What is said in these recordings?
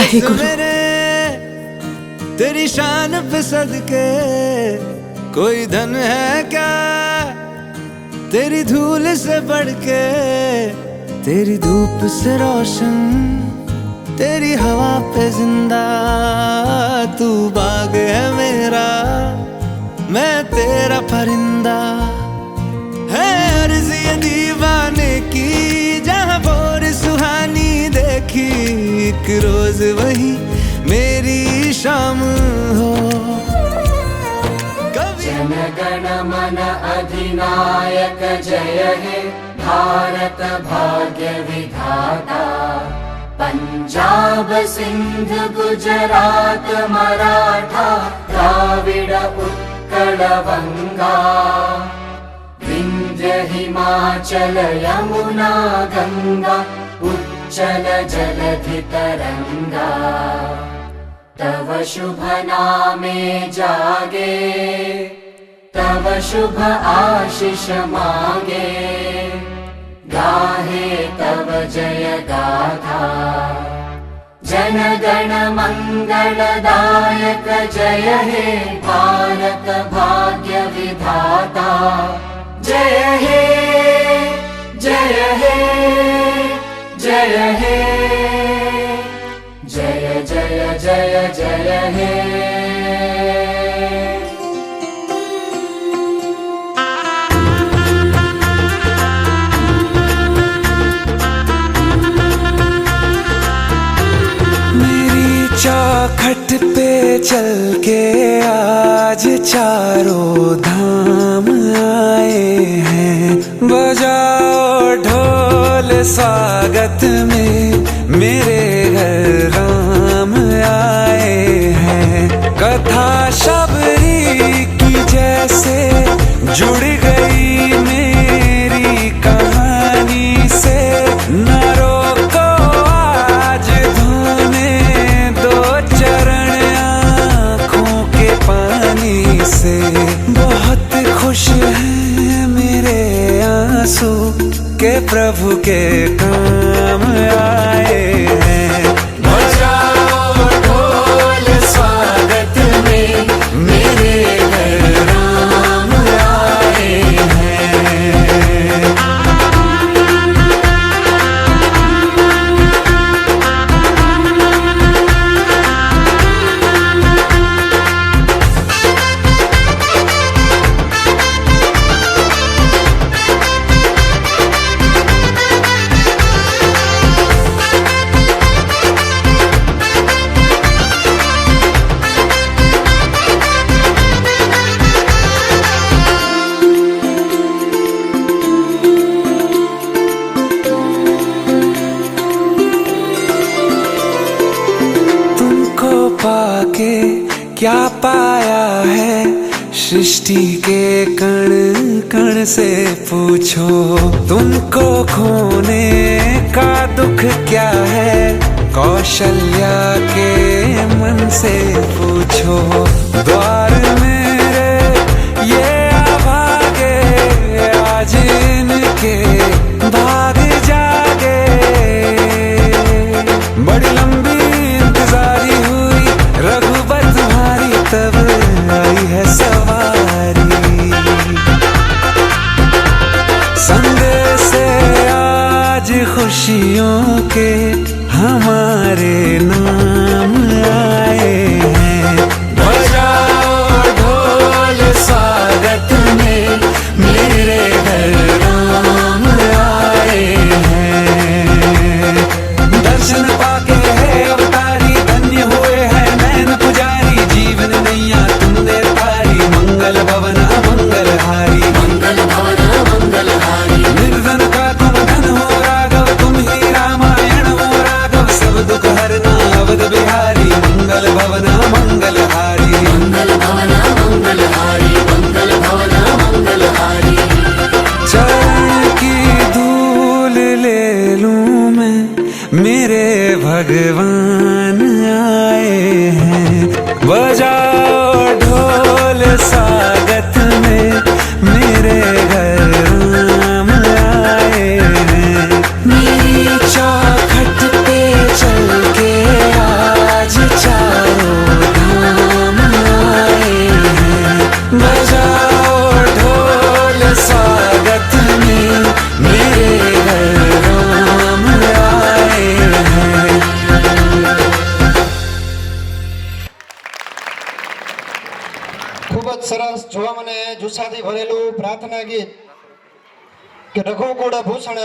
वाहिगुरु। मेरे तेरी शान पे सदके कोई धन है क्या तेरी धूल से बढ़ के, तेरी धूप से रोशन, तेरी हवा पे जिंदा। तू बाग है मेरा, मैं तेरा परिंदा। है अर्ज़ ये दीवाने की, जहाँ भोर सुहानी देखी, एक रोज वही मेरी शाम हो। जन गण मन अधिनायक जय हे भारत भाग्य विधाता। पंजाब सिंध गुजरात मराठा द्राविड उत्कल बंगा। विंध्य हिमाचल यमुना गंगा उच्चल जलधि तरंगा। तव शुभ नामे जागे, तव शुभ आशीष मांगे। गाहे तव जय गाथा, जन गण मंगलदायक जय हे भारत भाग्य विधाता। जय हे जय हे जय हे, जय जय जय जय हे। चौखट पे चल के आज चारों धाम आए हैं। बजाओ ढोल स्वागत में, मेरे घर राम आए हैं। कथा शबरी की जैसे जुड़ गई मेरी कहानी से। न रोको आज धोने दो चरण आँखों के पानी से। बहुत खुश हैं मेरे आंसू के प्रभु के काम आए हैं। बजाओ ढोल स्वागत में, मेरे घर राम आए हैं। पाके क्या पाया है सृष्टि के कण कण से पूछो। तुमको खोने का दुख क्या है कौशल्या के मन से पूछो। द्वार मेरे ये अभागे, आज इनके भाग जागे। बड़ी लंबी इंतजारी हुई रघुबर तुम्हारी, तब आई है सवारी। संदेश से आज खुशियों के हमारे नाम आए हैं। बजाओ ढोल स्वागत में, मेरे घर राम आए हैं। दर्शन पाके है अवतारी, धन्य हुए हैं नैन पुजारी। जीवन नैया तुमने तारी, मंगल भवन मंगल हारी। मंगल भवन मंगल हारी। निर्धन का तुम धन हो राघव, तुम ही रामायण हो राघव। सब दुख हरना अवध बिहारी, मंगल भवन मंगल हारी। मंगल भवन मंगल हारी, मंगल भवन मंगल हारी। चरण की धूल ले लूं मैं, मेरे भगवान आए हैं। बजाओ ढोल स्वागत में, मेरे घर राम आए हैं। मेरी चौखट पे चल के કે રઘુકુળભૂષણ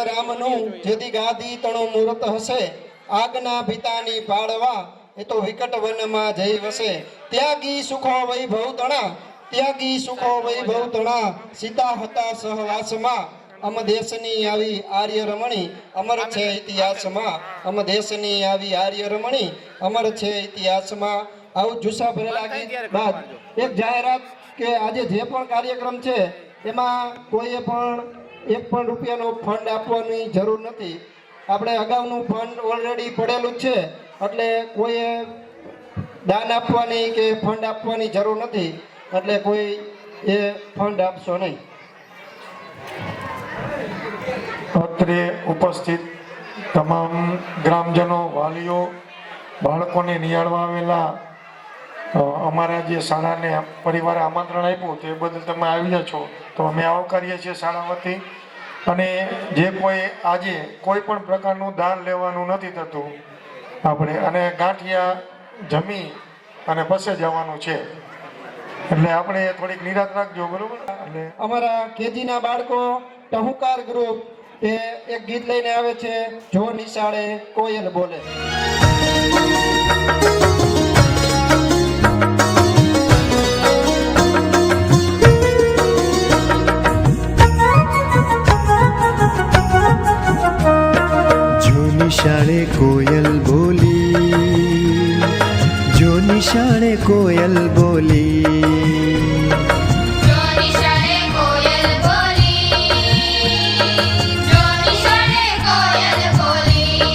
રામનું જેથી ગાદી તણું મૂર્ત હશે આગના પિતાની પાડવા એ તો વિકટ વનમાં જઈ વસે ત્યાગી સુખો વૈભવ તણા સીતા હતા સહવાસમાં અમ દેશની આવી આર્ય રમણી અમર છે ઇતિહાસમાં અમર છે ઇતિહાસમાં આવું જુસ્સા ભરેલા ગીત બાદ એક જાહેરાત કે આજે જે પણ કાર્યક્રમ છે એમાં કોઈએ પણ એક પણ રૂપિયાનો ફંડ આપવાની જરૂર નથી. આપણે અગાઉનું ફંડ ઓલરેડી પડેલું જ છે એટલે કોઈએ દાન આપવાની કે ફંડ આપવાની જરૂર નથી એટલે કોઈ એ ફંડ આપશો નહીં. અત્રે ઉપસ્થિત તમામ ગ્રામજનો, વાલીઓ, બાળકોને નિહાળવા આવેલા અમારા જે શાળાને પરિવારે આમંત્રણ આપ્યું તે બદલ તમે આવ્યા છો તો અમે આવકારીએ છીએ શાળા વતી. અને જે કોઈ આજે કોઈ પણ પ્રકારનું દાન લેવાનું નથી થતું આપણે, અને ગાંઠિયા જમી અને પછી જવાનું છે એટલે આપણે થોડીક નિરાત રાખજો, બરોબર? એટલે અમારા કેજીના બાળકો ટહુકાર ગ્રુપ એ એક ગીત લઈને આવે છે, જો નિશાળે કોયલ બોલે. નિશાળે કોયલ બોલી, જો નિશાળે કોયલ બોલી, જો નિશાળે કોયલ બોલી, જો નિશાળે કોયલ બોલી.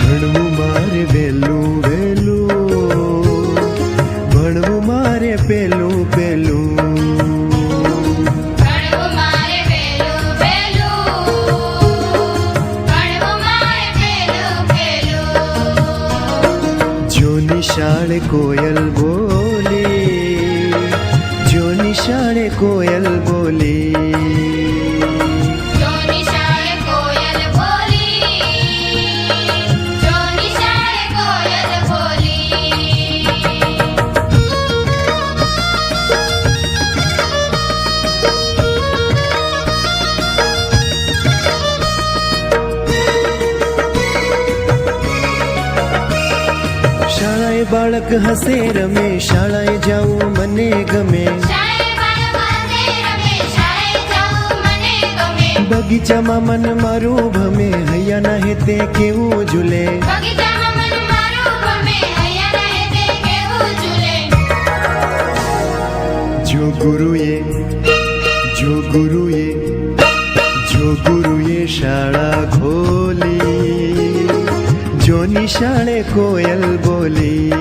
ભણવું મારે વહેલું વહેલું, ભણવું મારે પેલું પેલું, નિશાળે કોયલ બોલી, જો નિશાળે કોયલ બોલી, જો નિશાળે કોયલ બોલી, જો નિશાળે કોયલ બોલી. શાળાએ બાળક હસે રમે, શાળાએ જાવું મને ગમે, બગીચામાં મન મારું ભમે, હૈયાના હેતે કેવું ઝૂલે, જો ગુરુએ શાળા ખોલી, જો નિશાળે કોયલ બોલી,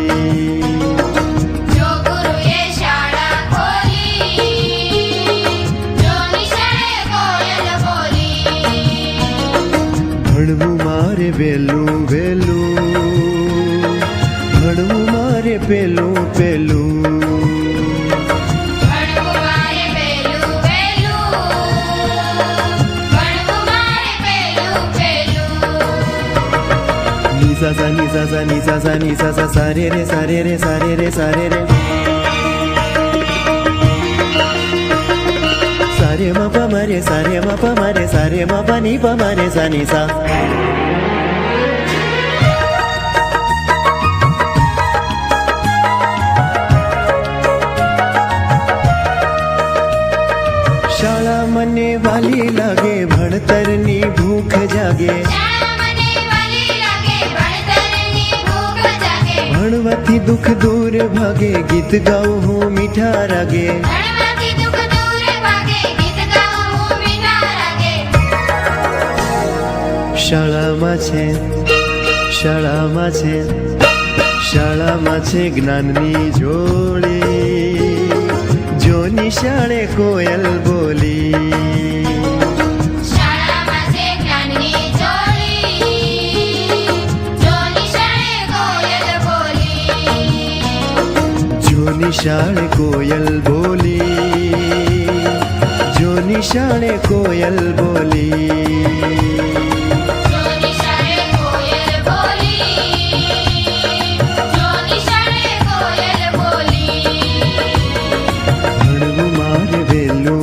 જો ગુરુએ શાળા ખોલી, જો નિશાળે કોયલ બોલી. ભણવું મારે વહેલું વહેલું, ભણવું મારે પેલું પેલું, ભણવું મારે પેલું પેલું, ભણવું મારે પેલું પેલું. નિસા સા નિસા સા નિસા સા નિસા સા સારે રે સારે રે સારે રે સારે રે, સારે મા પા મારે સારે મા પા મારે સારે મા પા ની પા મારે સા નિસા. શાળા મને વાલી લાગે, ભણતરની ભૂખ જાગે, ભણવાથી દુઃખ દૂર ભાગે, ગીત ગાઉં હું મીઠા રાગે, શાળામાં છે જ્ઞાનની જોડી, જો નિશાળે કોયલ બોલી, શાળામાં છે જ્ઞાનની જોડી, જો નિશાળે કોયલ બોલી, જો નિશાળે કોયલ બોલી, જો નિશાળે કોયલ બોલી. ભણવું મારે વહેલું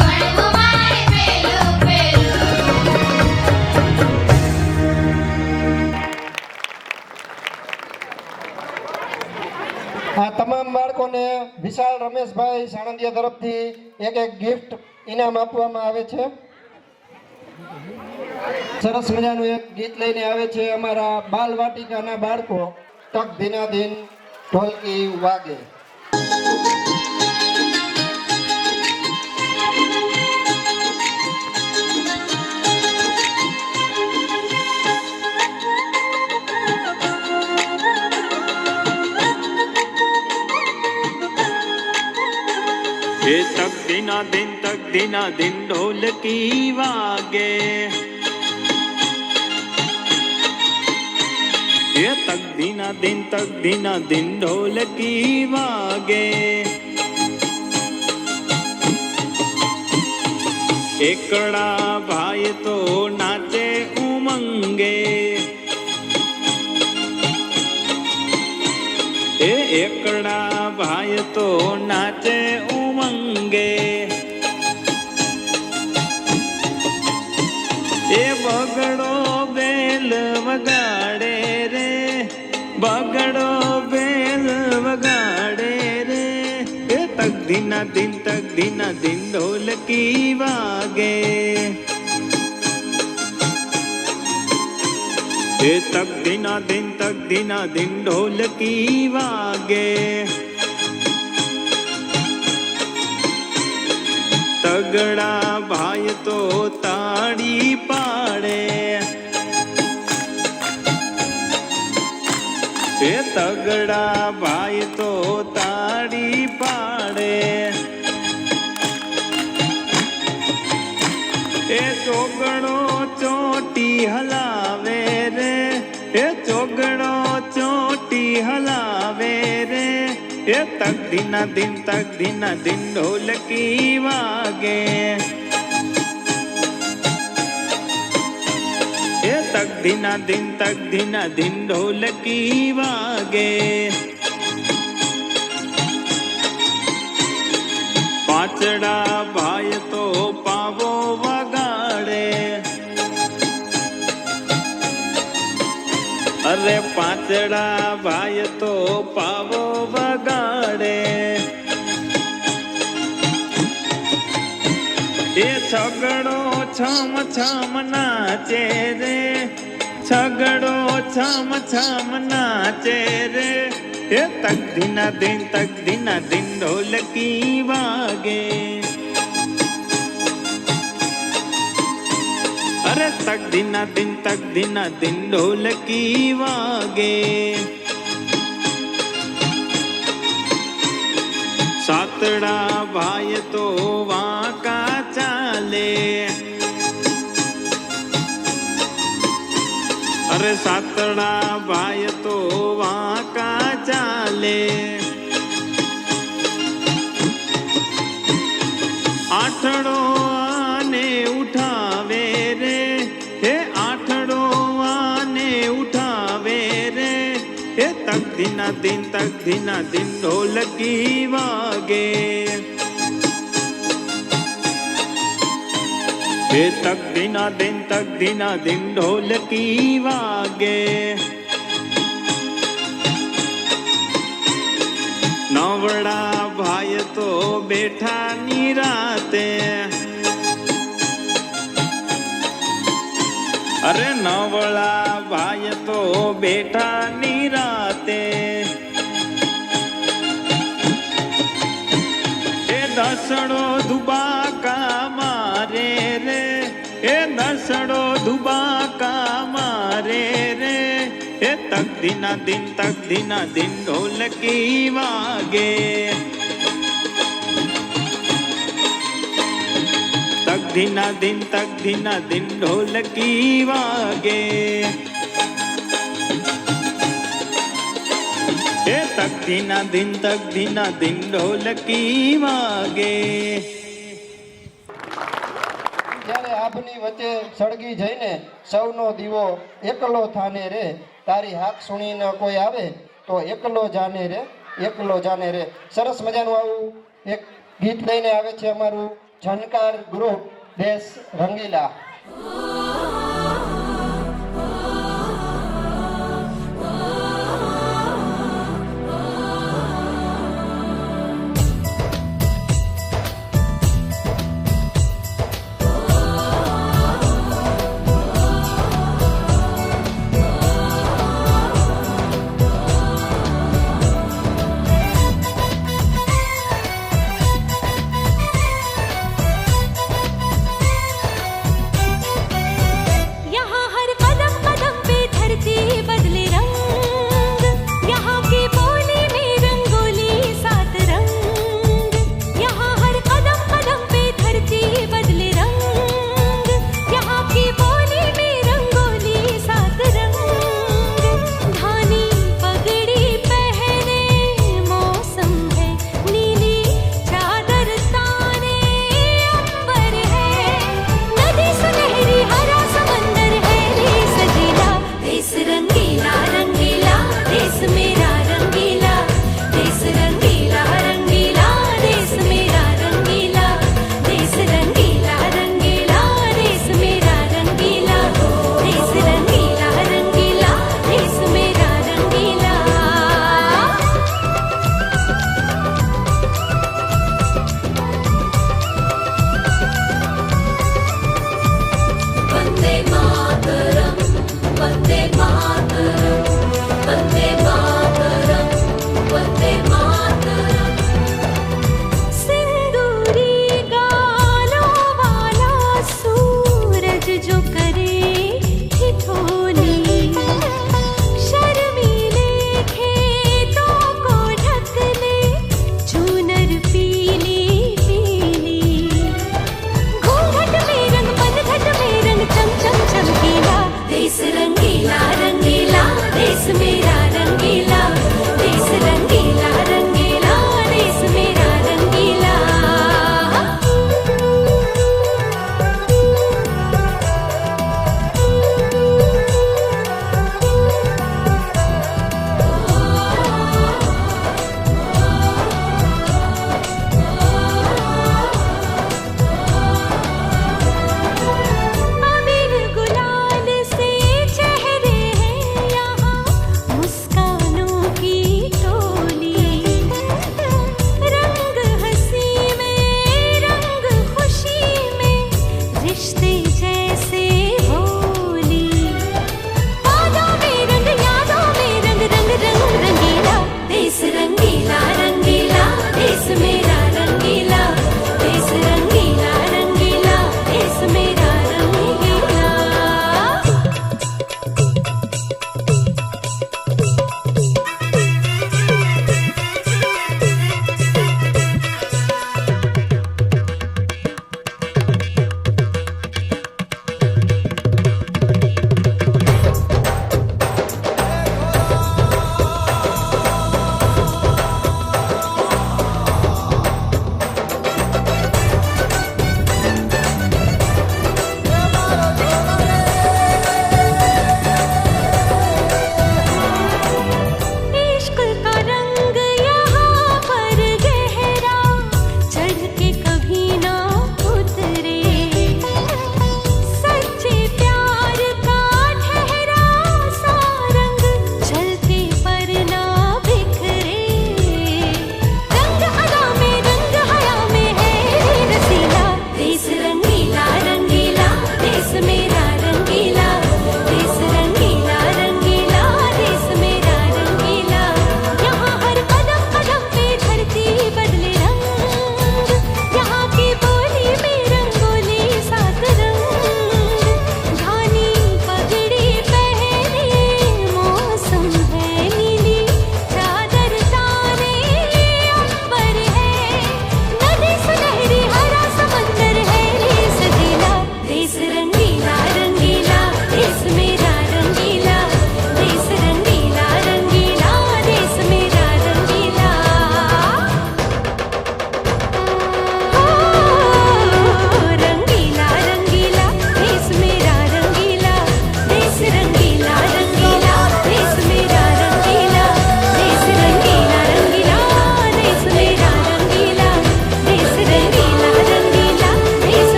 ગણવું મારે પેલું આ તમામ બાળકોને વિશાલ રમેશભાઈ સાણંદિયા તરફથી એક ગિફ્ટ ઇનામ આપવામાં આવે છે. સરસ મજાનું એક ગીત લઈને આવે છે અમારા બાલ વાટિકાના બાળકો. તક દિના દિન ઢોલકી વાગે. ये तक दिना दिन ढोलकी वागे ये तक दिना दिन ढोलकी वागे एकड़ा भाई तो नाचे उमंगे एकड़ा भाई तो नाचे उमंगे ए बगड़ो बेल वगाड़े रे बगड़ो बेल वगाड़े रे ए तक दिना दिन ढोलकी वागे ए तक दिना दिन ढोलकी वागे तगड़ा भाई तो ताड़ी पाड़े ए तगड़ा भाई तो ताड़ी पाड़े ए चोगड़ो चोटी हलावे रे ए चोगड़ो चोटी हलावे रे ए तक दिना दिन ढोलकी वागे ए तक दिना दिन ढोलकी वागे पाचड़ा भाई तो पावो वगाड़े अरे पाचड़ा भाई तो पावो वगाड़े ये छगड़ो छम नाचे रे छगड़ो छम नाचे रे ये तक दिना दिन ढोलकी वागे अरे तक दिना दिन ढोलकी वागे सातड़ा भाई तो वाका चाले अरे सातड़ा भाई तो वाका चाले आठड़ो आने उठावे रे हे आठड़ो आने उठावे रे हे तक दिना दिन ढोलकी वागे हे तक दिना दिन ढोलकी वागे नवड़ा भाई तो बैठा निराते अरे नवड़ा भाई तो बैठा निराते ए दसड़ो दुबाका मारे रे ए दसड़ो दुबाका मारे रे ए तक दिना दिन ढोलकी वागे तक दिना दिन ढोलकी वागे ए तक दिना दिन ढोलकी वागे જ્યારે આભની વચ્ચે સળગી જઈને સૌનો દીવો એકલો થાને રે તારી હાક સુણીને કોઈ આવે તો એકલો જાને રે સરસ મજાનું આવું એક ગીત લઈને આવે છે અમારું જાણકાર ગ્રુપ દેશ રંગીલા.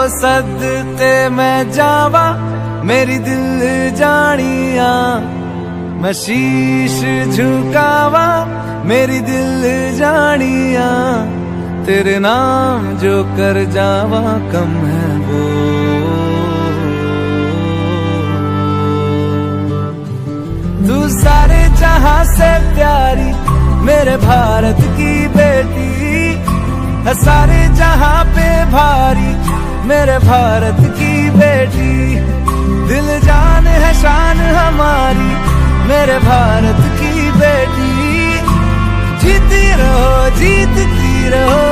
सदते मैं जावा मेरी दिल जानिया, मैं शीश झुकावा मेरी दिल जानिया, तेरे नाम जो कर जावा कम है वो। तू सारे जहां से प्यारी मेरे भारत की बेटी है, सारे जहां पे भारी मेरे भारत की बेटी, दिल जान है शान हमारी मेरे भारत की बेटी, जीती रहो जीतती रहो।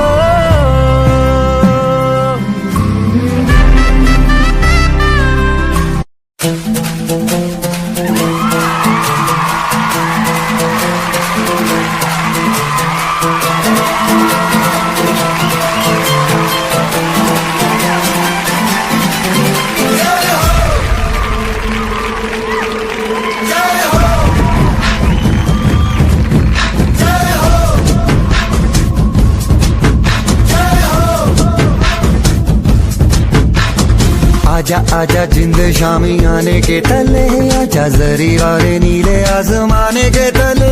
आजा आजा जिंद शामी आने के तले, आजा जरी वाले नीले आसमाने के तले।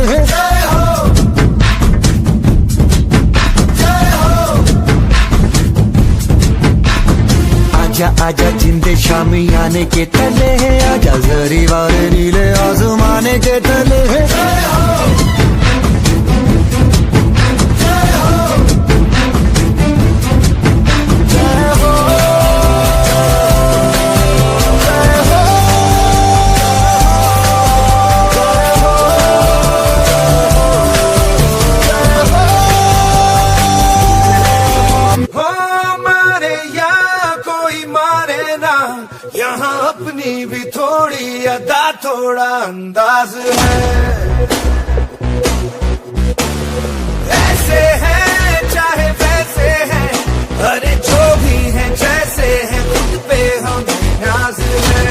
आजा आजा जिंद शामी आने के तले, आजा जरी वाले नीले आसमाने के तले। यहाँ अपनी भी थोड़ी अदा थोड़ा अंदाज है, ऐसे हैं चाहे वैसे हैं, अरे जो भी हैं जैसे हैं, खुद पे हम नाज है।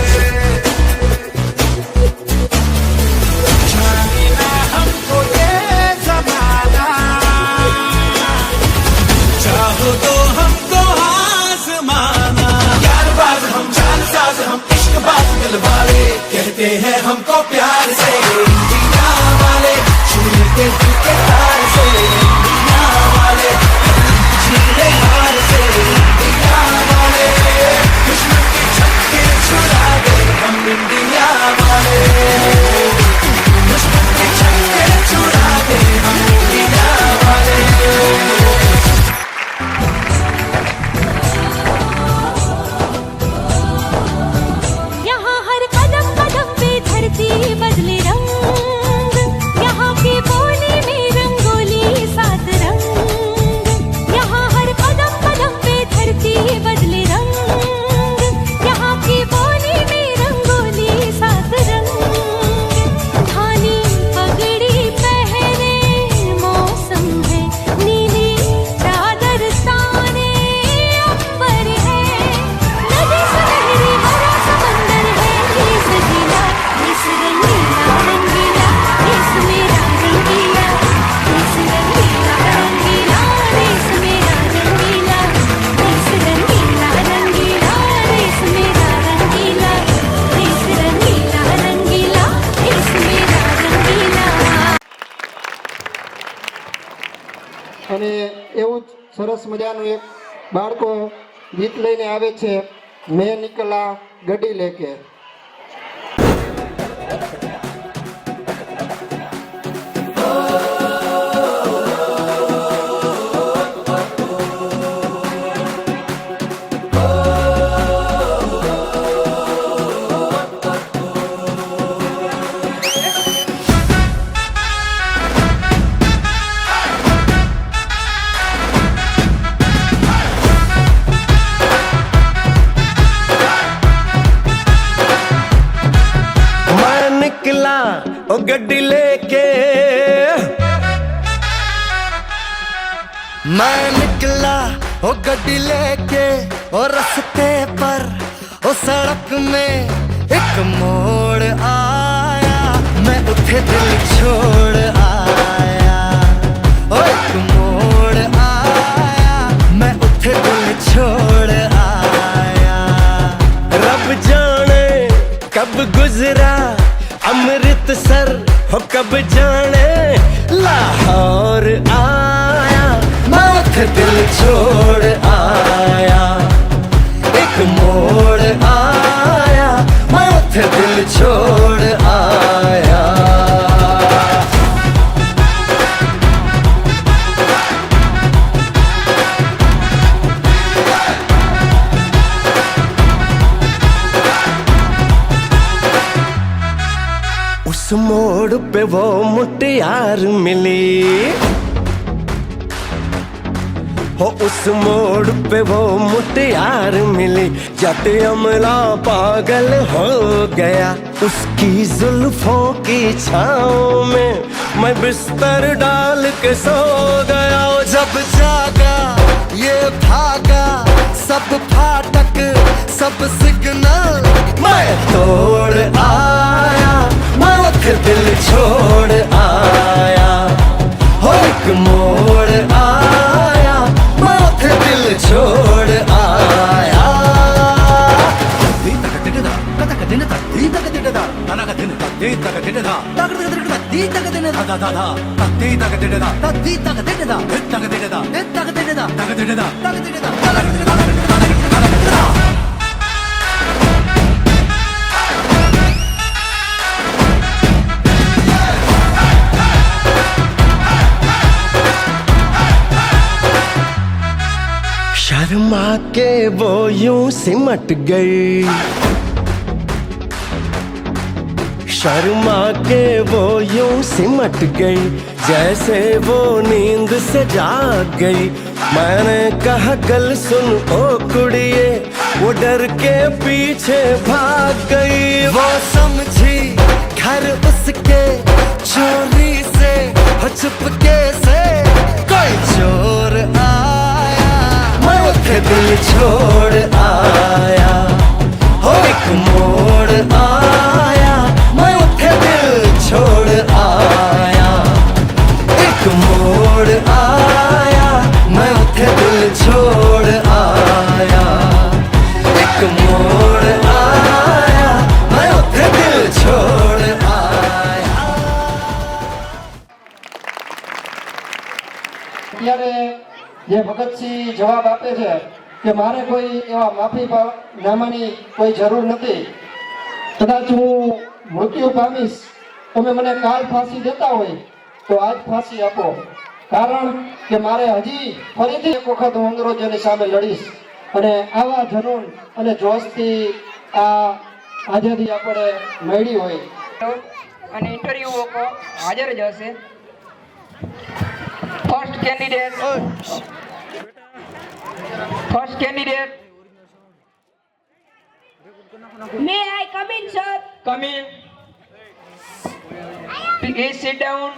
जाना हमको ये जमाना, चाहो तो हमको आज़माना, यारबाज हम जानसाज हम इश्कबाज दिलवाले, कहते हैं हमको प्यार से इंडिया वाले, छूने के दिल के तार से इंडिया वाले, जीने हार से इंडिया वाले, दुश्मन के छक्के छुड़ा दे हम इंडिया वाले, दुश्मन के छक्के छुड़ा दे हम इंडिया वाले। बदले रंग, यहाँ की बोली में रंगोली सात रंग, यहाँ हर कदम कदम पे धरती बदले रंग, यहाँ की बोली में रंगोली सात रंग, धानी पगड़ी पहने मौसम है, नीली चादर ताने अंबर है, नदी सुनहरी हरा समंदर है, ये सजीला इस रंगीला रंगीला, इस मेरा रंगीला, इस रंगीला रंगीला, इस मेरा रंगीला, इस रंगीला रंगीला, इस मेरा रंगीला, इस रंगीला रंगीला, इस मेरा रंगीला। અને એવું જ સરસ મજાનું એક બાળકો ગીત લઈને આવે છે, મેં નીકળા ગડી લેકે। ओ गड्डी लेके मैं निकला, ओ गड्डी लेके, ओ रास्ते पर ओ सड़क में एक मोड़ आया, मैं उठे दिल छोड़ आया, ओ एक मोड़ आया, मैं उठे दिल छोड़ आया। गुजरा अमृतसर हो कब जाने लाहौर आया माथ दिल छोड़ आया एक मोड़ आया माथ दिल छोड़ आया उस मोड़ पे वो मुटियार मिली हो उस मोड़ पे वो मुटियार मिली जट अमला पागल हो गया उसकी जुल्फों की छाँव में मैं बिस्तर डाल के सो गया जब जागा ये भागा सब फाटक सब सिग्नल मैं तोड़ आया माथ दिल छोड़ आया हो एक मोड़ आया माथ दिल छोड़ आया शर्मा के वो यूं सिमट गई शर्मा के वो यूं सिमट गई जैसे वो नींद से जाग गई मैंने कहा गल सुन ओ कुड़िए वो डर के पीछे भाग गई वो समझी घर उसके चोरी से चुपके से कोई चोर आया माथ दिल छोड़ आया हो एक मोड़ आया माथ दिल छोड़ आया एक मोड़ आया माथ दिल छोड़ आया एक मोड़ आया माथ दिल छोड़ आया અત્યારે જે ભગતસિંહ જવાબ આપે છે કે મારે કોઈ એવા માફીનામાની કોઈ જરૂર નથી કદાચ હું મૃત્યુ પામીશ તમે મને કાલ ફાંસી દેતા હોય તો આજ ફાંસી આપો કારણ કે મારે હજી ફરીથી એક વખત હું અંગ્રેજોની સામે લડીશ અને આવા જનૂન અને જોશથી આ આઝાદી આપણે મેળવી હોય અને ઇન્ટરવ્યુ હાજર જ હશે first candidate May I come in, sir? Come in please sit down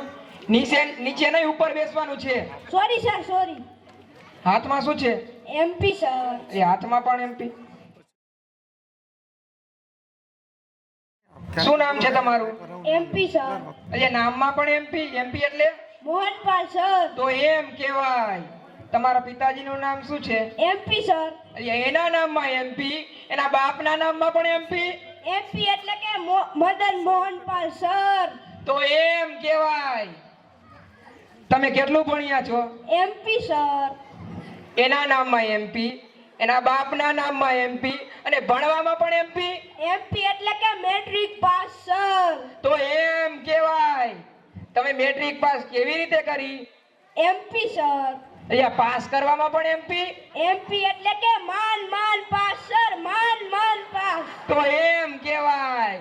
નીચે નહીં ઉપર બેસવાનું છે Sorry, sir, sorry. હાથમાં શું છે MP, sir. એ હાથમાં પણ એમપી શું નામ છે તમારું MP, sir. એટલે નામમાં પણ એમપી એમપી એટલે Mohanpal, sir. તો એમ કહેવાય તમારા પિતાજીનું નામ શું છે MP, sir. એટલે એના નામમાં એમપી એના બાપના નામમાં પણ એમપી MP એટલે કે મદન મોહનપાલ, sir. તો એમ કહેવાય તમે કેટલું ભણ્યા છો MP, sir. એના નામમાં એમપી એના બાપના નામમાં એમપી અને ભણવામાં પણ એમપી MP એટલે કે મેટ્રિક પાસ, sir. તો એમ કહેવાય તમે મેટ્રિક પાસ કેવી રીતે કરી MP, sir. અહીંયા પાસ કરવામાં પણ એમપી MP એટલે કે માન પાસ, sir. માન પાસ. તો એમ કહેવાય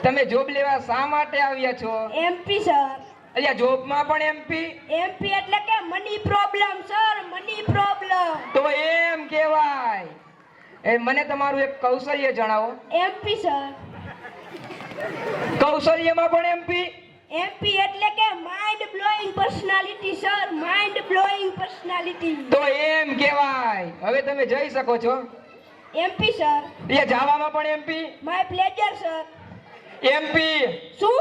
તમે જોબ લેવા શા માટે આવ્યા છો MP, sir. અહીંયા જોબમાં પણ એમપી MP એટલે કે money problem, sir. Money problem. તો એમ કહેવાય એ મને તમારું એક કૌશલ્ય જણાવો MP, sir. કૌશલ્યમાં પણ એમપી MP એટલે કે mind blowing personality, sir. Mind blowing personality. તો એમ કહેવાય હવે તમે જઈ શકો છો MP, sir. અહીંયા જાવામાં પણ MP my pleasure, sir. MP શું?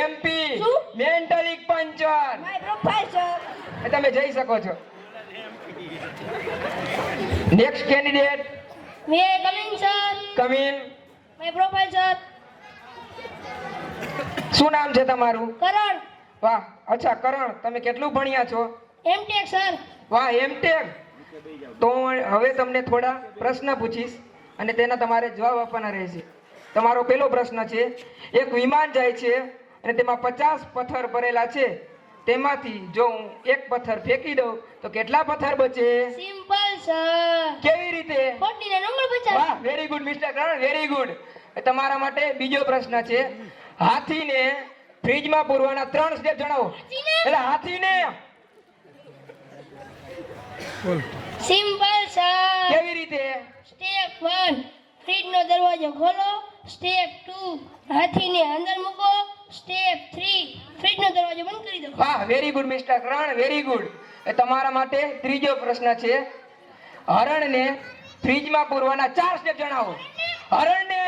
એમપી શું? મેન્ટલિક પંચર માય પ્રોફાઇલ, સર. તમે જઈ શકો છો next candidate may coming, sir. Come in my profile, sir. શું નામ છે તમારું? કરણ. વાહ, અચ્છા કરણ, તમે કેટલું ભણ્યા છો? MTech sir. વાહ, એમટેક. તો હવે તમને થોડા પ્રશ્ન પૂછીશ અને તેના તમારે જવાબ આપવાના રહેશે. તમારો પહેલો પ્રશ્ન છે, એક વિમાન જાય છે અને તેમાં 50 પથ્થર ભરેલા છે, તેમાંથી જો હું એક પથ્થર ફેંકી દઉં તો કેટલા પથ્થર બચે? Simple sir. કેવી રીતે? 49 નંબર 50. વાહ, વેરી ગુડ મિસ્ટર કરણ, વેરી ગુડ. તમારા માટે બીજો પ્રશ્ન છે, હાથીને ફ્રીજમાં પૂરવાના 3 સ્ટેપ જણાવો. એટલે હાથીને સિમ્પલ સર. કેવી રીતે? સ્ટેપ 1 ફ્રીજનો દરવાજો ખોલો. સ્ટેપ 2 હાથીને અંદર મૂકો. સ્ટેપ 3 ફ્રીજનો દરવાજો બંધ કરી દો. વાહ, વેરી ગુડ મિસ્ટર કરણ, વેરી ગુડ. તમારા માટે ત્રીજો પ્રશ્ન છે, હરણને ફ્રીજમાં પૂરવાના 4 સ્ટેપ જણાવો. હરણને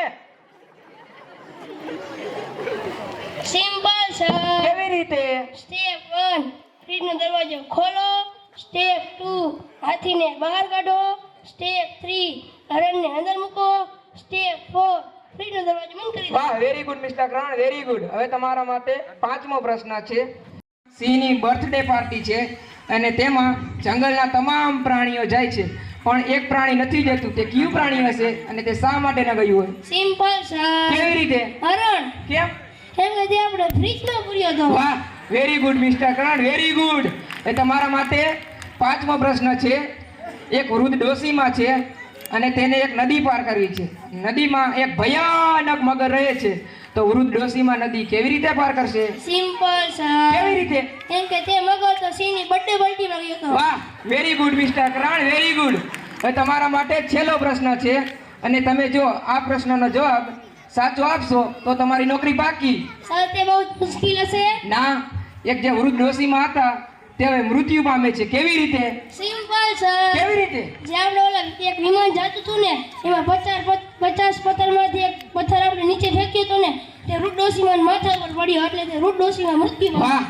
સિમ્પલ સર. કેવી રીતે? સ્ટેપ 1 ફ્રીજનો દરવાજો ખોલો. સ્ટેપ 2 હાથીને બહાર કાઢો. સ્ટેપ 3 હરણને અંદર મૂકો. સ્ટેપ 4 ફ્રીજનો દરવાજો બંધ કરી દો. વાહ, વેરી ગુડ મિસ્ટર કરણ, વેરી ગુડ. હવે તમારા માટે પાંચમો પ્રશ્ન છે, સિંહની બર્થડે પાર્ટી છે અને તેમાં જંગલના તમામ પ્રાણીઓ જાય છે, પણ એક પ્રાણી નથી જતું. તે કયું પ્રાણી હશે અને તે શા માટે ન ગયું હોય? Simple sir. કેવી રીતે? હરણ. કેમ? કેમ કે તે આપણે ફ્રીજમાં પૂર્યો હતો. વાહ, વેરી ગુડ મિસ્ટર કરણ, વેરી ગુડ. તમારા માટે પાંચમો પ્રશ્ન છે, એક વૃદ્ધ ડોશીમાં છે અને તેને એક નદી પાર કરવી છે. નદીમાં એક ભયાનક મગર રહે છે, તો વૃદ્ધ ડોશીમાં નદી કેવી રીતે પાર કરશે? Simple sir. કેવી રીતે? કેમ કે તે મગર તો સિંહની બર્થડે પાર્ટીમાં ગયો હતો. વાહ, વેરી ગુડ મિસ્ટર કરણ, વેરી ગુડ. હવે તમારા માટે છેલ્લો પ્રશ્ન છે અને તમે જો આ પ્રશ્નનો જવાબ સાચો આપશો તો તમારી નોકરી પાકી. સર તે બહુ મુશ્કેલ હશે. ના, એક જે વૃદ્ધ ડોશીમાં હતા તે હવે મૃત્યુ પામે છે. કેવી રીતે? Simple sir. કેવી રીતે? જે આપણે ઓલા એક વિમાન જતું હતું ને, એમાં 50 પથ્થરમાંથી એક પથ્થર આપણે નીચે ફેંક્યો હતો ને, તે વૃદ્ધ ડોશીમાં માથા પર પડ્યો, એટલે તે વૃદ્ધ ડોશીમાં મૃત્યુ પામ્યો. વાહ,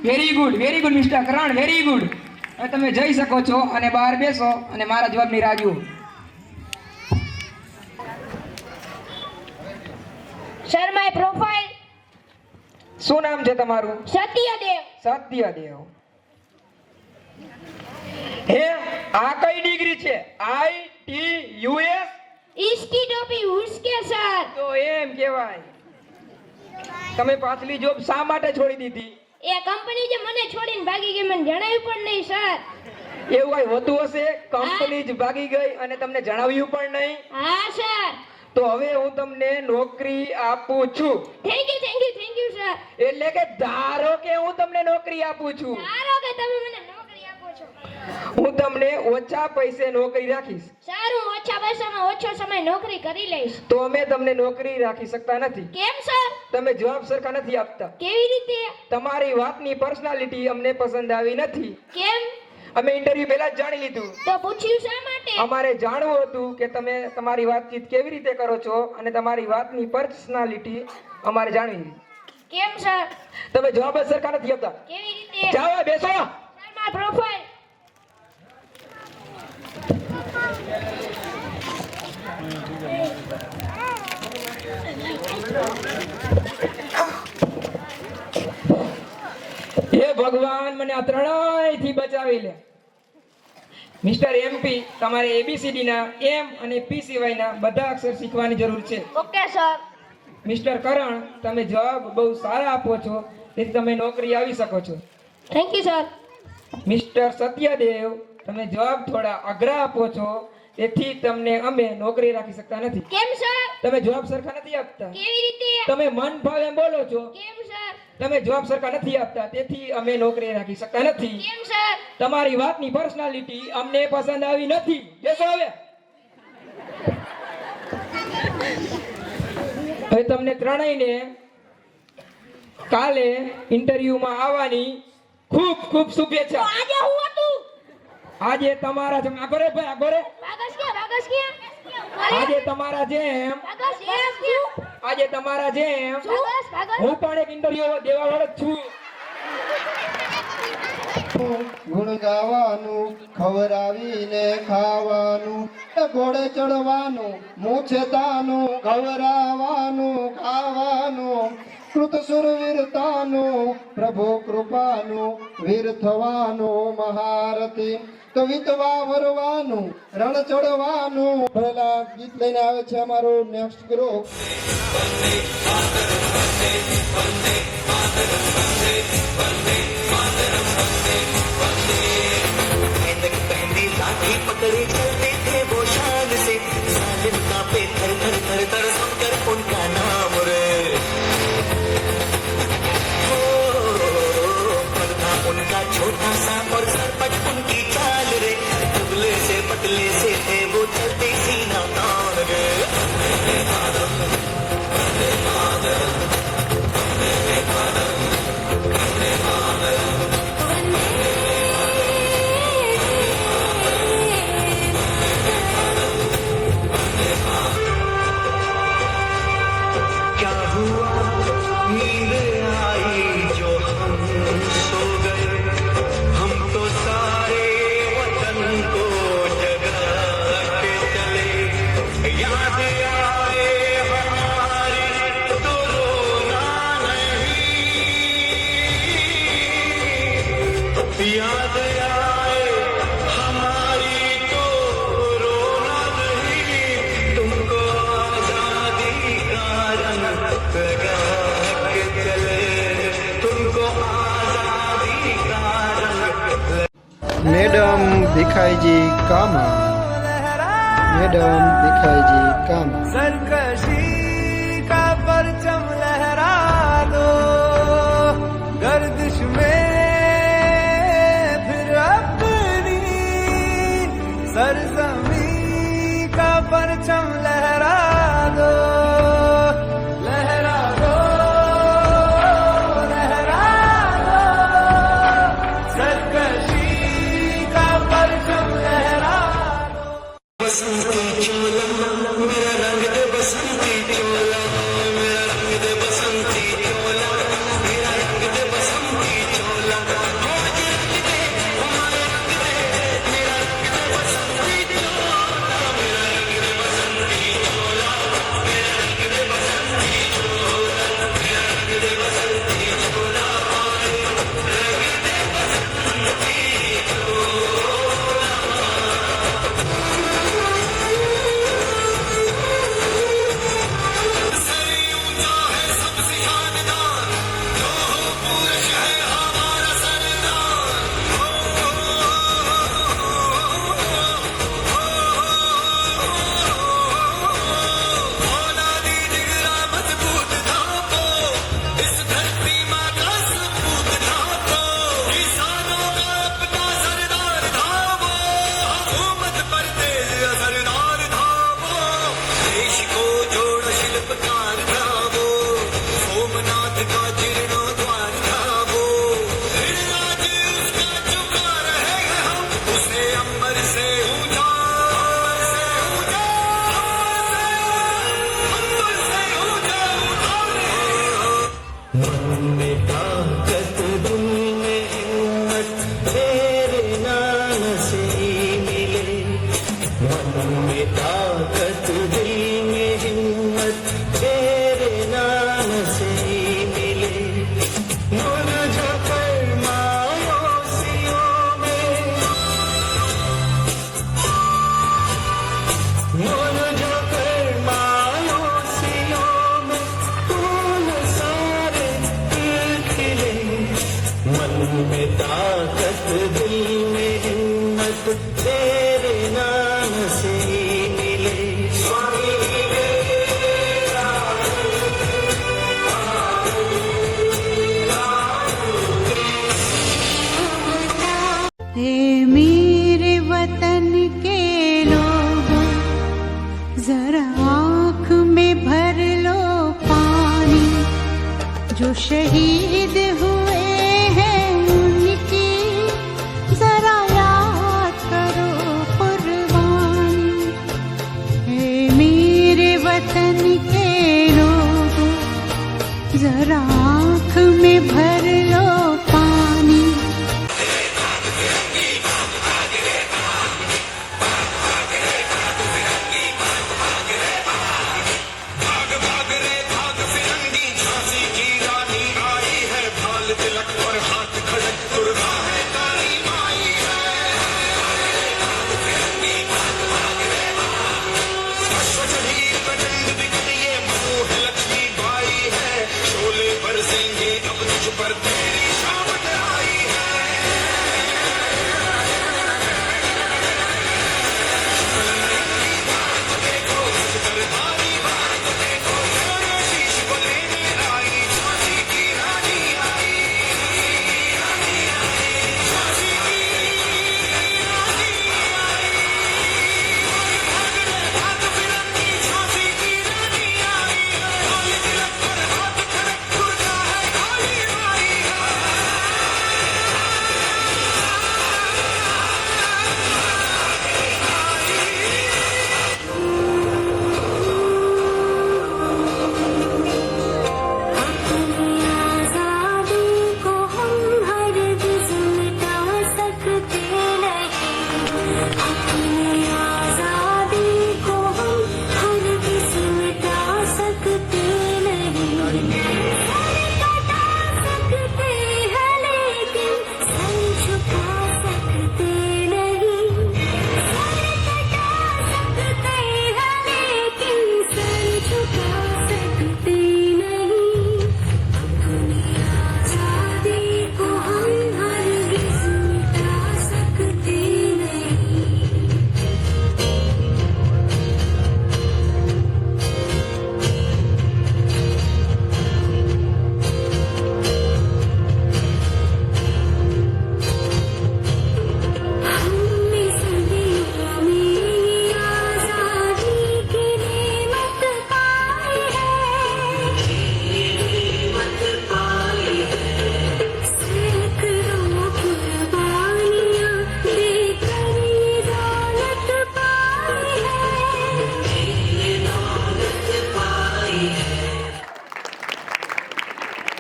વેરી ગુડ મિસ્ટર કરણ, વેરી ગુડ. હવે તમે જઈ શકો છો અને બહાર બેસો અને મારા જવાબની રાહ જુઓ. સર માય પ્રોફાઇલ શું નામ છે તમારું? સત્યદેવ. સત્યદેવ. હે, આ કઈ ડિગ્રી છે? ITUS? ઈસકી ટોપી ઉસકે સર. તો એમ કહેવાય. તમે પાછલી જોબ શા માટે છોડી દીધી? એ કંપની જે મને છોડીને ભાગી ગઈ, મને જણાવ્યું પણ નહીં સર. એવું કઈ હોતું હશે? કંપની જ ભાગી ગઈ અને તમને જણાવ્યું પણ નહીં? હા સર. તો હવે હું તમને નોકરી આપું છું. Thank you sir. એટલે કે ધારો કે હું તમને નોકરી આપું છું, સારો કે તમે મને નોકરી આપો છો. હું તમને ઓછા પૈસે નોકરી રાખીશ. સારું, ઓછા પૈસામાં ઓછો સમય નોકરી કરી લઈશ. તો અમે તમને નોકરી રાખી શકતા નથી. કેમ સર? તમે જવાબ સરખા નથી આપતા. કેવી રીતે? તમારી વાતની પર્સનાલિટી અમને પસંદ આવી નથી. કેમ? અમે ઇન્ટરવ્યુ પહેલા જ જાણી લીધું. તો પૂછ્યું શા માટે? અમારે જાણવું હતું કે તમે તમારી વાતચીત કેવી રીતે કરો છો અને તમારી વાતની પર્સનાલિટી અમારે જાણવી. કેમ સર? તમે જવાબ જ સરખા નથી આપતા. કેવી રીતે? જાઓ, બેસો. Sir my profile. હે ભગવાન, મને આ ત્રણેયથી બચાવી લે. મિસ્ટર MP, તમારે ABCD ના M અને P સિવાયના બધા અક્ષર શીખવાની જરૂર છે. Okay sir. મિસ્ટર કરણ, તમે જવાબ બહુ સારા આપો છો, તેથી તમે નોકરી આવી શકો છો. Thank you sir. Mister Satyadev, તમે જવાબ થોડા અઘરા આપો છો, તેથી તમને અમે નોકરી રાખી શકતા નથી. કેમ સર? તમે જવાબ સરખા નથી આપતા. કેવી રીતે? તમે મન ભાવે એમ બોલો છો. કેમ સર? તમે જવાબ સરખા નથી આપતા, તેથી અમે નોકરી રાખી શકતા નથી. કેમ સર? તમારી વાતની પર્સનાલિટી અમને પસંદ આવી નથી. બેસો હવે. હવે તમને ત્રણેયને કાલે ઇન્ટરવ્યુમાં આવવાની ખૂબ ખૂબ શુભેચ્છા. આજે હું હતું. આજે તમારા જેમ આગળ ભાઈ આગળ ભાગસ ક્યાં? આજે તમારા જેમ ભાગસ ક્યાં? આજે તમારા જેમ ભાગસ. હું પણ એક ઇન્ટરવ્યુ દેવા વાળો જ છું. ગુણ ગાવાનું, ખવડાવીને ખાવાનું, ઘોડે ચડવાનું, મૂછે તાનું, ખવડાવવાનું, ખાવાનું, કૃત સુરવીરતાનું પ્રભુ કૃપાનું વીર થવાનું મહારથી કવિતવા વરવાનું રણ ચડવાનું પહેલા ગીત લઈને આવે છે અમારું નેક્સ્ટ ગ્રુપ. पहली लाठी पकड़े चलते थे वो शान से सालिम कांपे थर थर थर थर सुनकर उनका नाम रे पर था उनका छोटा सा और सरपट उनकी चाल रे दुबले से पतले से थे वो चलते सीना तान रे क्या हुआ नींद आई जो हम सो गए हम तो सारे वतन को जगा के चले याद आए हमारी तो रोना नहीं याद आए हमारी तो रोना नहीं तुमको आजादी का रंग लगा के चले तुमको आजादी का रंग મેડમ ભીખાઈજી કામા, મેડમ ભીખાઈજી કામા. सरकशी का परचम लहरा दो गर्दिश में फिर अपनी सरजमी का परचम लहरा दो लहरा दो लहरा दो सरकशी का परचम लहरा दो बसंती चोला मेरा रंग दे बसंती चोला मेरा रंग दे बसंती चोला मेरा रंग दे बसंती चोला हमारे रंग दे मेरा रंग दे बसंती चोला मेरा रंग दे बसंती चोला मेरा रंग दे बसंती चोला मेरा रंग दे बसंती चोला तेरे नाम से मिले स्वामी हे मेरे वतन के लोगों जरा आँख में भर लो पानी जो शहीद हुए हैं उनकी जरा याद करो कुर्बानी हे मेरे वतन के लोगों जरा आँख में भर लो पानी भाग भाग रे भाग फिरंगी झांसी की पर तेरी शामत आई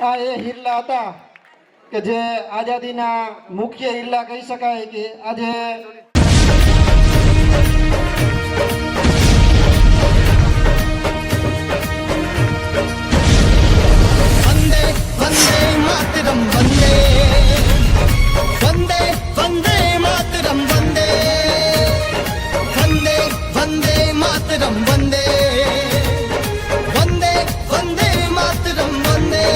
આ એ હિલ્લા હતા કે જે આઝાદીના મુખ્ય હિલ્લા કહી શકાય કે આજે वंदे वंदे मातरम वंदे वंदे वंदे मातरम वंदे वंदे वंदे मातरम वंदे वंदे वंदे मातरम वंदे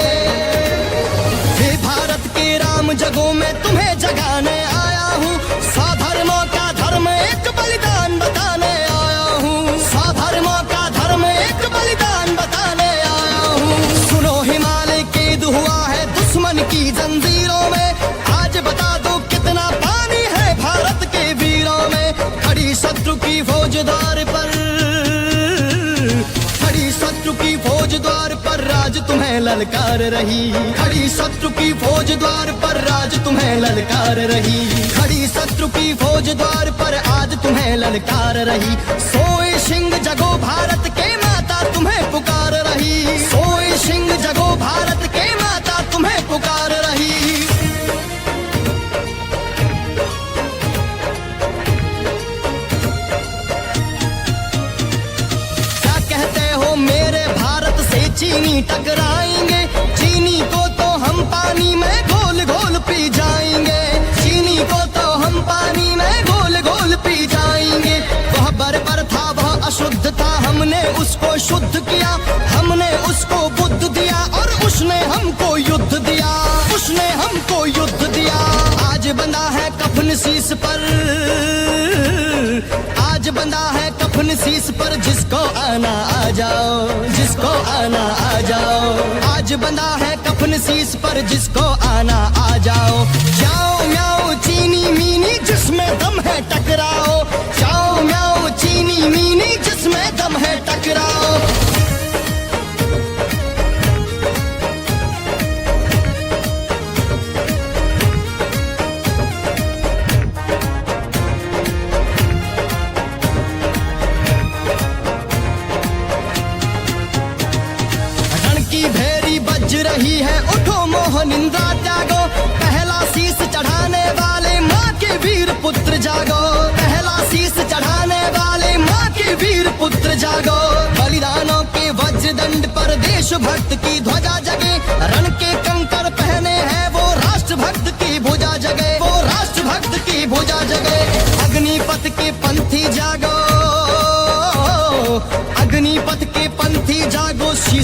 हे भारत के राम जगों में तुम्हें जगाने आया हूँ साधर्मों का धर्म एक बलिदान बताने आया हूँ साधर्मों का धर्म एक बलिदान बताने आया हूँ सुनो हिमालय कैद हुआ है दुश्मन की जंजीरों में आज बता दो कितना पानी है भारत के वीरों में खड़ी शत्रु की फौज द्वार पर खड़ी शत्रु की फौज द्वार पर राज तुम्हें ललकार रही खड़ी शत्रु की फौज द्वार पर राज तुम्हें ललकार रही खड़ी शत्रु की फौज द्वार पर आज तुम्हें ललकार रही सोए सिंह जगो भारत के माता तुम्हें पुकार रही सोए सिंह जगो भारत के माता तुम्हें पुकार रही क्या कहते हो मेरे भारत से चीनी टकराएंगे चीनी को तो हम पानी में घोल घोल पी जाएंगे चीनी को तो हम पानी में घोल घोल पी जाएंगे वह बर्बर था वह अशुद्ध था हमने उसको शुद्ध किया हमने उसको बुद्ध दिया और उसने हमको युद्ध दिया उसने हमको युद्ध दिया आज बंधा है कफन शीश पर आज बंधा है कफन शीश पर जिसको आना आ जाओ जिसको आना आ जाओ आज बंधा है कफन शीश पर जिसको आना आ जाओ जाओ म्याओ चीनी मीनी जिसमें दम है टकराओ जाओ म्याओ चीनी मीनी जिसमें दम है टकराओ रही है उठो मोहन इंद्रा त्यागो पहला शीश चढ़ाने वाले माँ के वीर पुत्र जागो पहला शीश चढ़ाने वाले माँ के वीर पुत्र जागो बलिदानों के वज्र दंड पर देशभक्त की ध्वजा जगे रण के कंकर पहने हैं वो राष्ट्रभक्त की भुजा जगे वो राष्ट्रभक्त की भुजा जगे अग्निपथ के पंथी जागो अग्निपथ के पंथी जागो शीश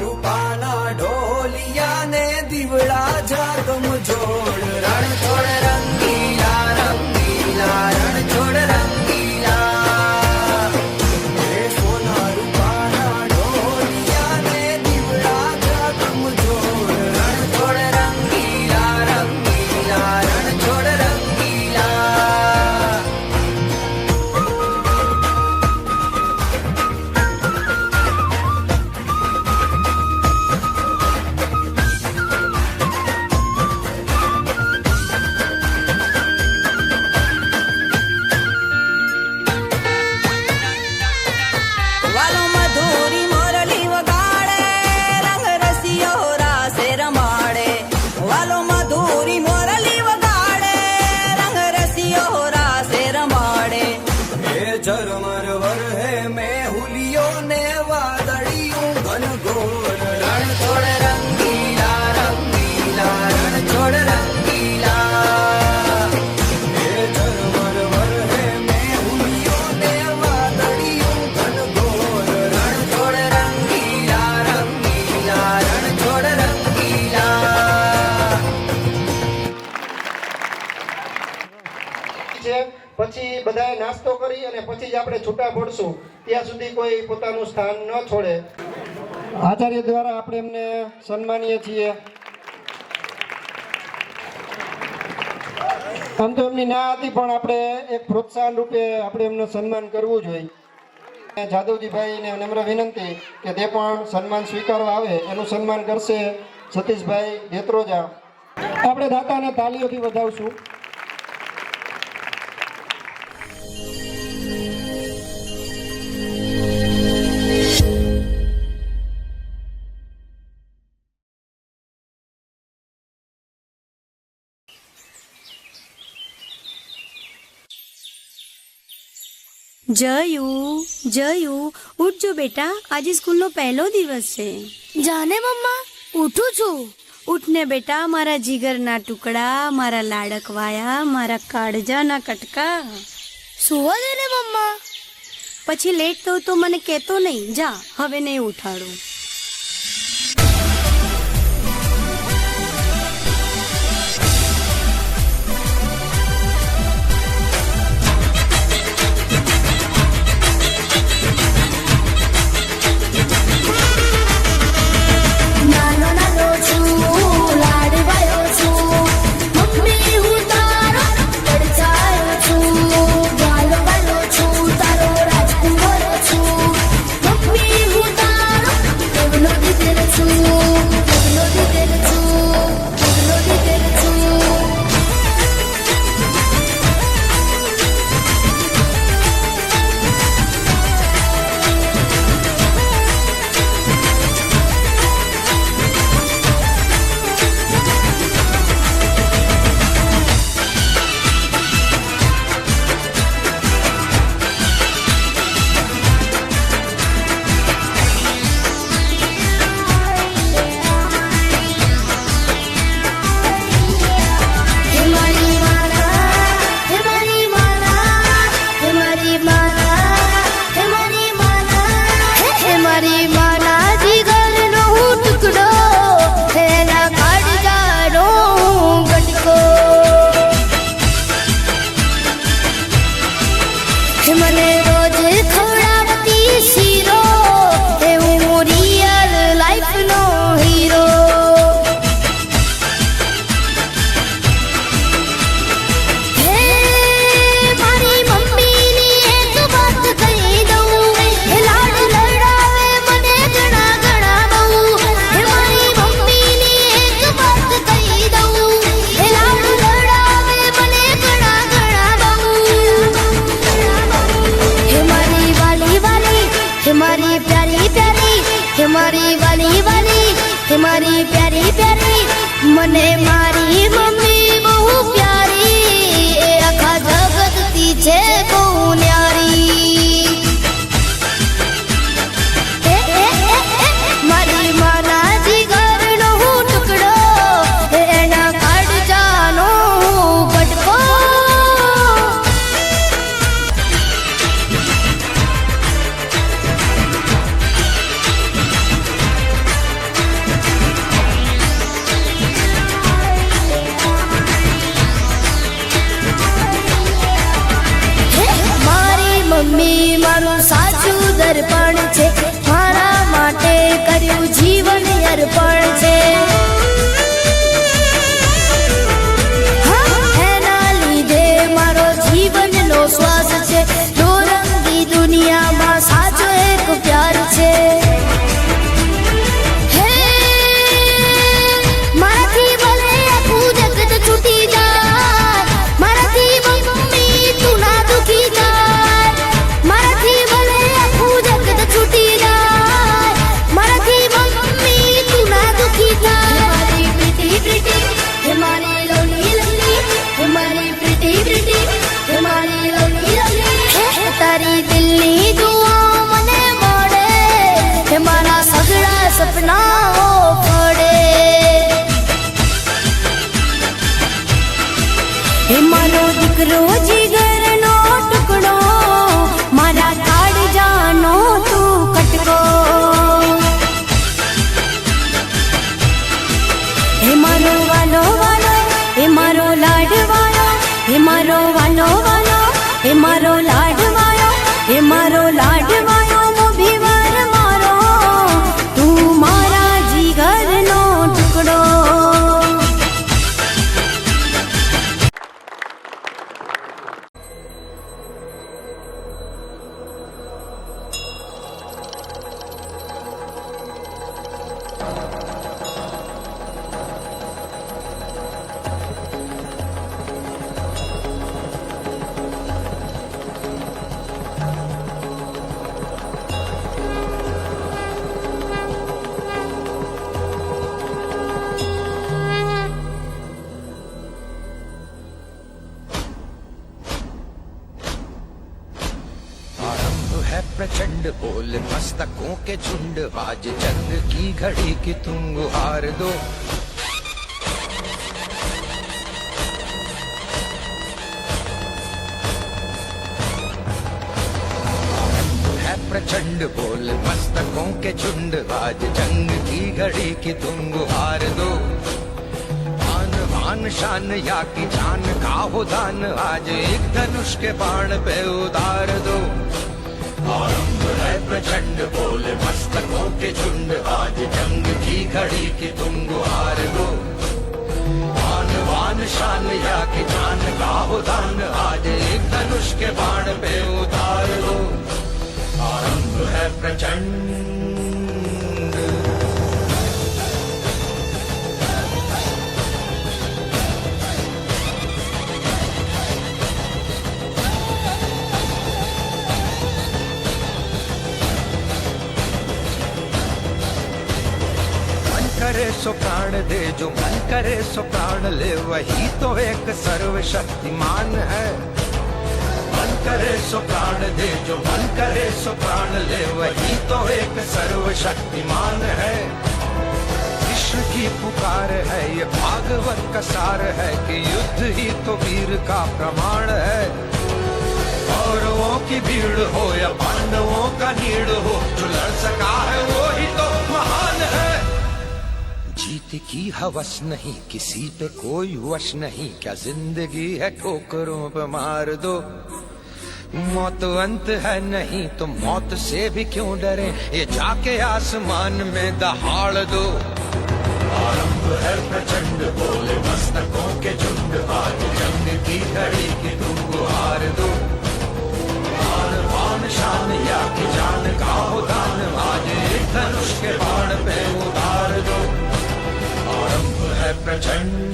રૂપાના ઢોલિયા ને દીવડા જાગમ જોડ રણ છોડ રંગીલા રંગીલા રણ છોડ રંગીલા હે સોના રૂપાના ઢોલિયા ને દીવડા જાગમ જોડ રણ છોડ રંગીલા રંગીલા રણ છોડ રંગીલા વાલો મધુરી મોરલી વગાડે રંગ રસિયો રાસે રમાડે વાલો મધુરી મોરલી વગાડે રંગ રસિયો રાસે રમાડે હે ઝરમર વર હે મેં હુલિયો ને વાદળિયું ઘન ઘોર રણ છોડ રંગીલા રંગીલા રણ છોડ રંગીલા હે ઝરમર વર હે મેં હુલિયો ને વાદળિયું ઘન ઘોર રણ છોડ રંગીલા રંગીલા રણ છોડ રંગીલા છે પછી બધાએ નાસ્તો કરી અને પછી જ આપણે છૂટા પડશું ત્યાં સુધી કોઈ પોતાનું સ્થાન ન છોડે. આચાર્ય દ્વારા આપણે એમને સન્માનીય છીએ. આમ તો એમની ના હતી પણ આપણે એક પ્રોત્સાહન રૂપે આપણે એમનું સન્માન કરવું જોઈએ. જાદવજીભાઈને નમ્ર વિનંતી કે તે પણ સન્માન સ્વીકારવા આવે. એનું સન્માન કરશે સતીશભાઈ દેત્રોજા. આપણે દાતાને તાલીઓથી વધાવશું. જયુ ઉઠજો બેટા, આજે સ્કૂલનો પહેલો દિવસ છે. જાને મમ્મા ઉઠું છું. ઉઠને બેટા, મારા જીગરના ટુકડા, મારા લાડકવાયા, મારા કાળજાના કટકા. સુવા દે ને મમ્મા. પછી લેટ થયું તો મને કહેતો નહીં. જા, હવે નહીં ઉઠાડું. નાનો નાનો છું, લાડવાયો છું, મમ્મી હું તારો પડછાયો છું. વાલો વાલો છું, તારો રાજકુમાર છું, મમ્મી હું તારો દેવનો દીકરો છું, દેવનો દીકરો છું, દેવનો દીકરો છું. હે મારી માના, હે મારી માના, હે મારી માના, હે મારી માના, હે મારી માના જીગરનો હું ટુકડો, એના કાળજાનો હું ગટકો. હે મને રોજ ખવડાવતી શીરો, હે હું રિયલ લાઈફનો હીરો. હે મારી મમ્મીની એક વાત કહી દઉં, હે લાડ લડાવે મને ઘણા ઘણા બહુ. હે મારી મમ્મીની એક વાત કહી દઉં, હે લાડ લડાવે મને ઘણા ઘણા બહુ. હે મારી વાલી વાલી, હે મારી પ્યારી પ્યારી, હે મારી વાલી વાલી, હે મારી પ્યારી પ્યારી, મને મારી મમ્મી બહુ પ્યારી, એ આખા જગતથી છે બહુ ન્યારી. મારી માના જીગરનો હું ટુકડો, એના કાળજાનો હું ગટકો. बोल मस्तकों के झुंड आज जंग की घड़ी की तुम गुहार दो। है प्रचंड बोल मस्तकों के झुंड आज जंग की घड़ी की तुम गुहार दो। आन बान शान या की जान का हो दान आज एक धनुष के बाण पे उतार दो। आरंभ है प्रचंड बोल मस्तकों के झुंड आज जंग की घड़ी की तुम गुहार दो। आन बान शान या की जान का हो दान आज एक धनुष के बाण पे उतार दो। आरंभ है प्रचंड। करे सो प्राण दे जो मन करे सो प्राण ले वही तो एक सर्वशक्तिमान है। मन करे सो प्राण दे जो मन करे सो प्राण ले वही तो एक सर्वशक्तिमान है। कृष्ण की पुकार है ये भागवत का सार है कि युद्ध ही तो वीर का प्रमाण है। कौरवों की भीड़ हो या पांडवों का नीड़ हो जो लड़ सका है वो ही तो महान है। जीत की हवस नहीं किसी पे कोई वश नहीं क्या जिंदगी है ठोकरों पे मार दो। मौत अंत है नहीं तो मौत से भी क्यों डरे ये जाके आसमान में दहाड़ दो। आरंभ है प्रचंड बोले मस्तकों के झुंड आज जंग की घड़ी की तुम गुहार दो। आन बान शान या की जान का हो दान आज एक धनुष के बाण पे उतार दो। आरंभ है प्रचंड।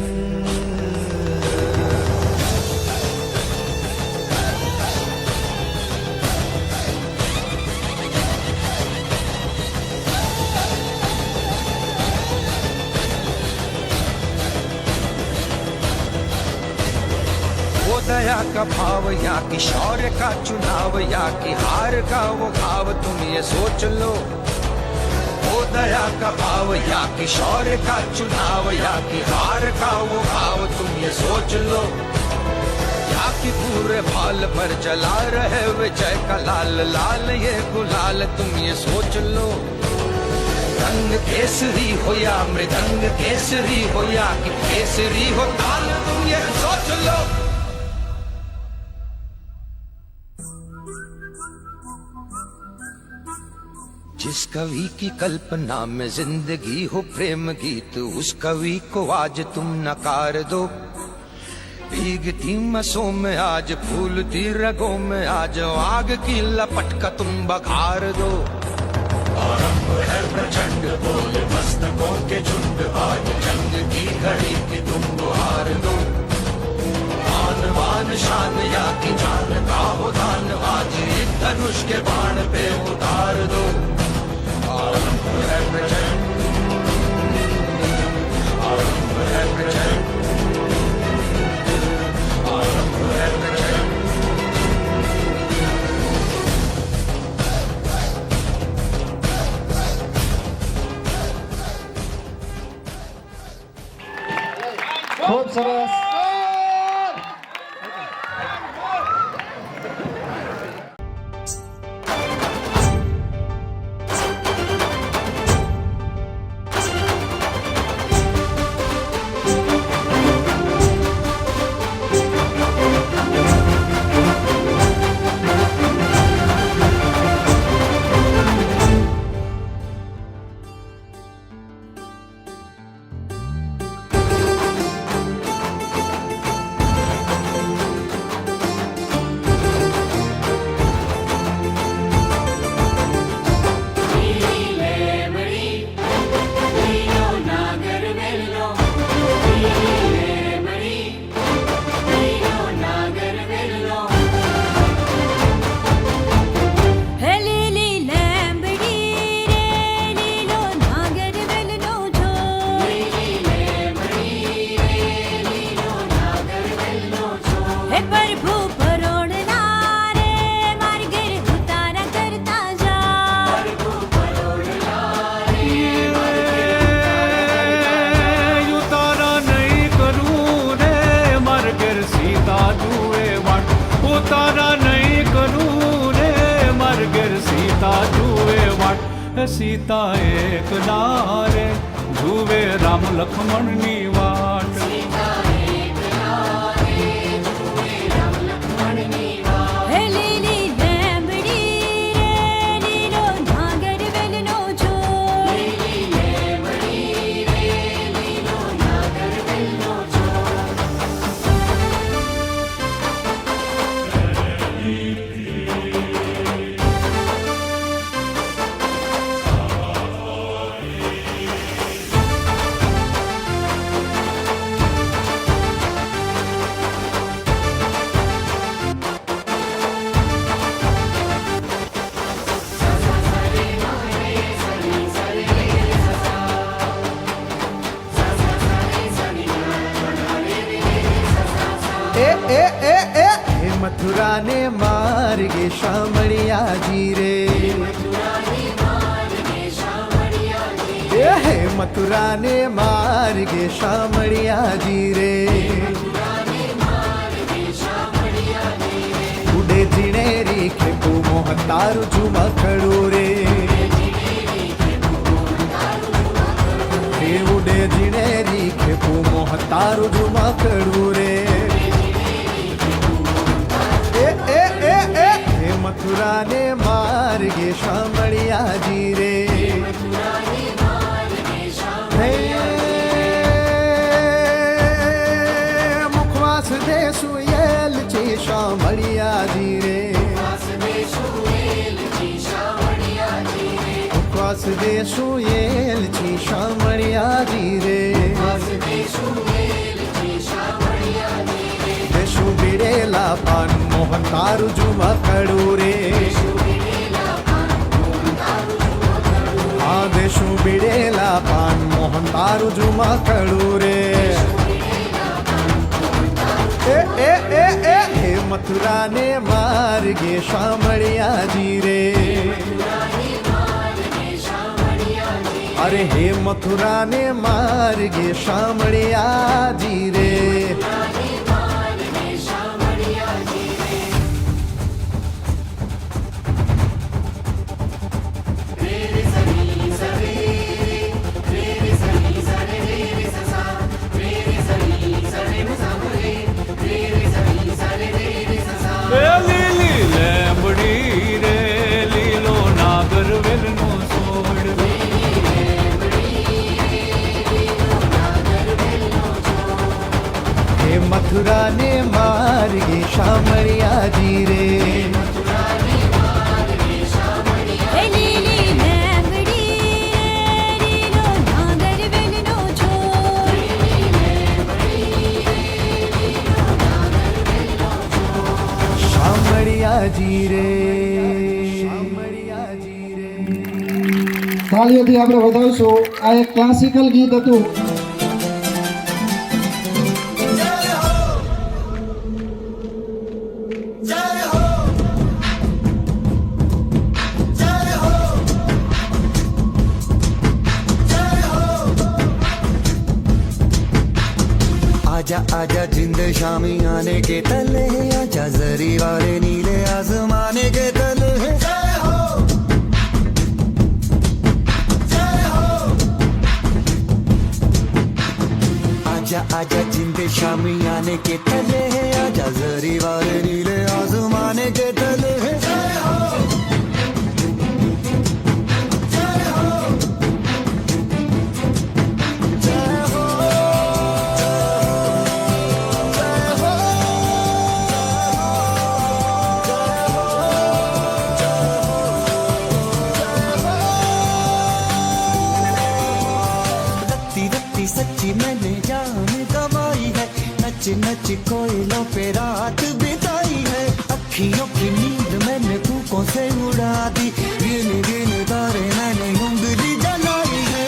वो दया का भाव या कि शौर्य का चुनाव या कि हार का वो भाव तुम ये सोच लो। वो दया का भाव या कि शौर्य का चुनाव या कि हार का वो भाव तुम ये सोच लो। या कि पूरे भाल पर जला रहे विजय का लाल लाल ये गुलाल तुम ये सोच लो। रंग केसरी हो या मृदंग केसरी हो या कि केसरी हो ताल तुम ये सोच लो। जिस कवि की कल्पना में जिंदगी हो प्रेम गीत उस कवि को आज तुम नकार दो। भीगती मसों में आज फूलती रगों में आज आग की लपट का तुम बघार दो। आरंभ है प्रचंड बोले मस्तकों के झुंड आज जंग की घड़ी की तुम गुहार दो। आन बान शान या की जान का हो दान आज एक धनुष के बाण पे उतार दो। आरंभ है प्रचंड। आरंभ है प्रचंड। आरंभ है प्रचंड। खूब सरस। सीता जुए वाट सीता एक नारे जुवे राम लक्ष्मण नी वाट હે લીલી લેમડી રે લીલો નાગર વેલનો છોડ હે મથુરા ને માર્ગે શામળિયા જી રે હે મથુરા ને માર્ગે શામળિયા જી રે ઉડે જીણેરી ખેપુ મોહ તારું ઝુમખડું રે હે ઉડે જીણેરી ખેપુ મોહ તારું ઝુમખડું રે હે મથુરા ને માર્ગે શામળિયા જી રે હે મુખવાસ દેશુ એલ છે શામળિયા જી રે મુખવાસ દેશુ એલ છે શામળિયા જી રે દેશુ બિરેલા પાન મોહન તારું ઝુમખડું રે હા દેશુ બિરેલા પાન મોહન તારું ઝુમખડું રે હે મથુરા ને માર્ગે શામળિયા જી રે અરે હે મથુરા ને માર્ગે શામળિયા જી રે લીલી લેમડી રે લીલો નાગર વેલનો છોડ હે મથુરા ને માર્ગે શામળિયા જી રે હે લીલી લેમડી રે લીલો નાગર વેલનો છોડ શામળિયા જી રે શામળિયા જી રે તાળીઓથી આપણે વધાવશું. આ એક ક્લાસિકલ ગીત હતું. आजा आजा जिंद शामी आने के तले आजा जरी वाले नीले आसमाने के तले आजा आजा जिंद शामी आने के तले आजा जरी वाले नीले आसमाने के तले सच्ची मैंने जान गवाई है नच नच कोयलों पे रात बिताई है अखियों की नींद मैंने फूकों से उड़ा दी गिन गिन तारे मैंने उंगली जलाई है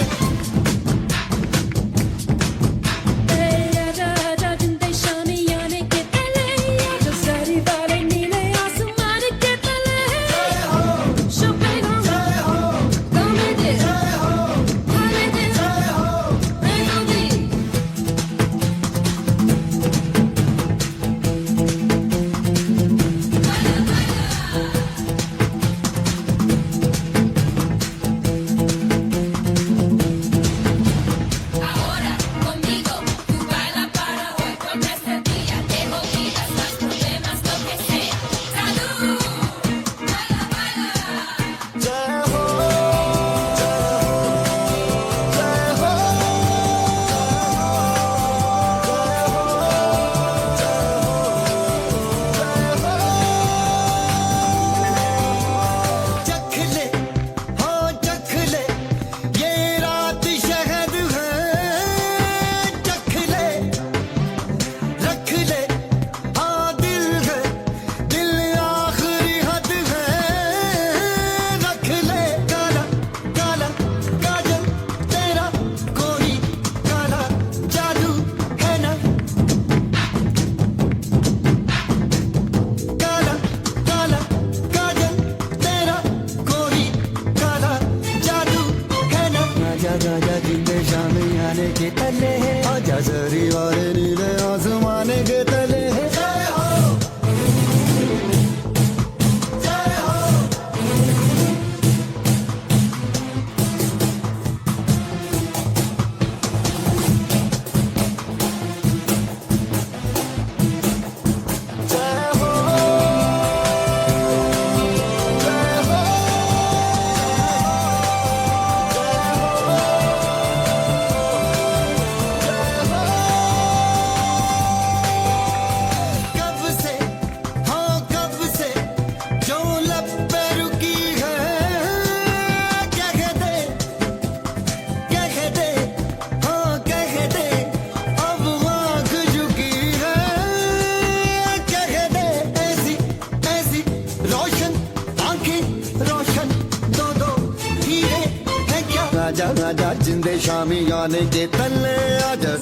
शिंदे शामी याने के तले आजा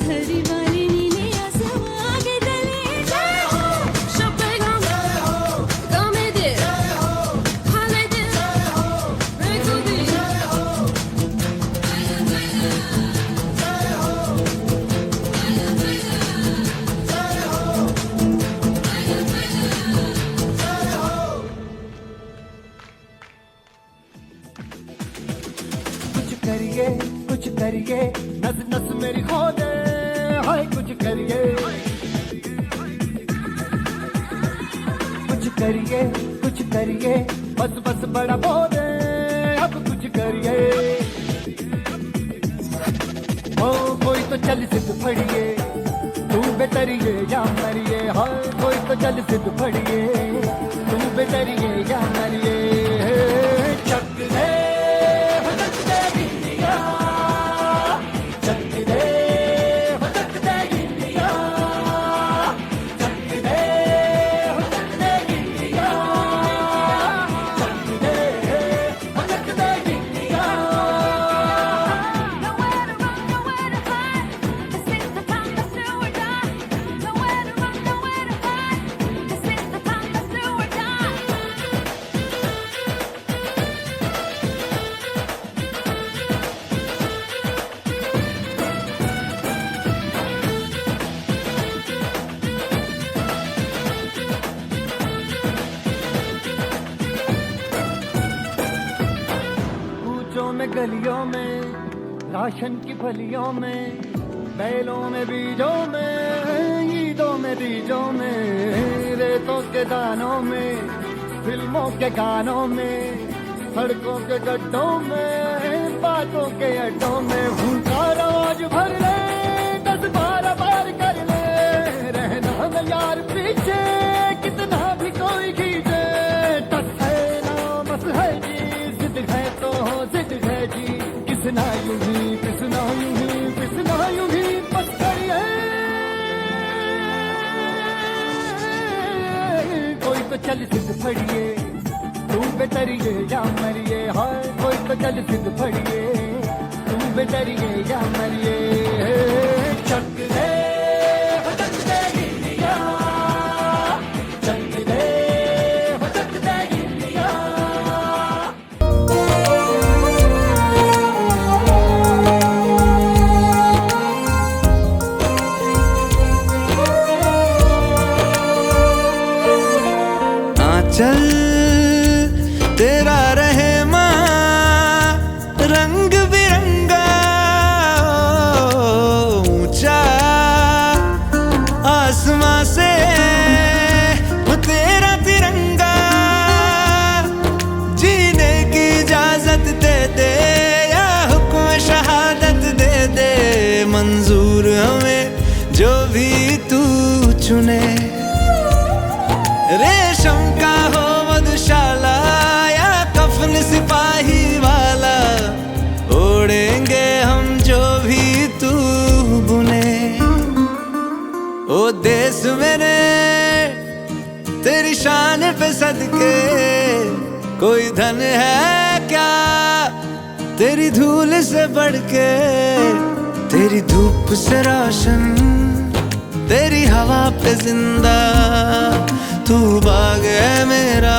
कुछ करिए नस नस मेरी खो दे हाय कुछ करिए बस बस बड़ा बोले अब कुछ करिए ओ कोई तो चल सिद्ध फड़िए तू बेतरिए या मरिए हाय कोई तो चल सिद्ध फड़िए तू बेतरिए या मरिए चक दे गलियों में राशन की फलियों में बैलों में बीजों में ईदों में बीजों में रेतों के दानों में फिल्मों के गानों में सड़कों के गड्ढों में बातों के अड्डों में भूखा रवाज भर ले 10-12 बार कर ले रहना न यार पीछे कितना भी कोई खींचे टस है ना मस है जी जिद है तो जिद है जी किसना यूं ही पिसना यूं ही पिसना यूं ही पत्थर है कोई तो चल सिद्ध फड़िए तू बेतरिए या मरिए हाय कोई तो चल सिद्ध फड़िए तू बेतरिए या मरिए चक दे चक दे गिलिया चक दे चक दे गिलिया चल तेरा रहे माँ रंग बिरंगा ऊंचा आसमां से वो तेरा तिरंगा जीने की इजाजत दे दे या हुक्म शहादत दे दे मंजूर हमें जो भी तू चुने रेशम का हो मधुशाला या कफन सिपाही वाला ओढ़ेंगे हम जो भी तू बुने ओ देश मेरे तेरी शान पे सदके कोई धन है क्या तेरी धूल से बढ़ के तेरी धूप से रोशन तेरी हवा पे जिंदा तू बाग है मेरा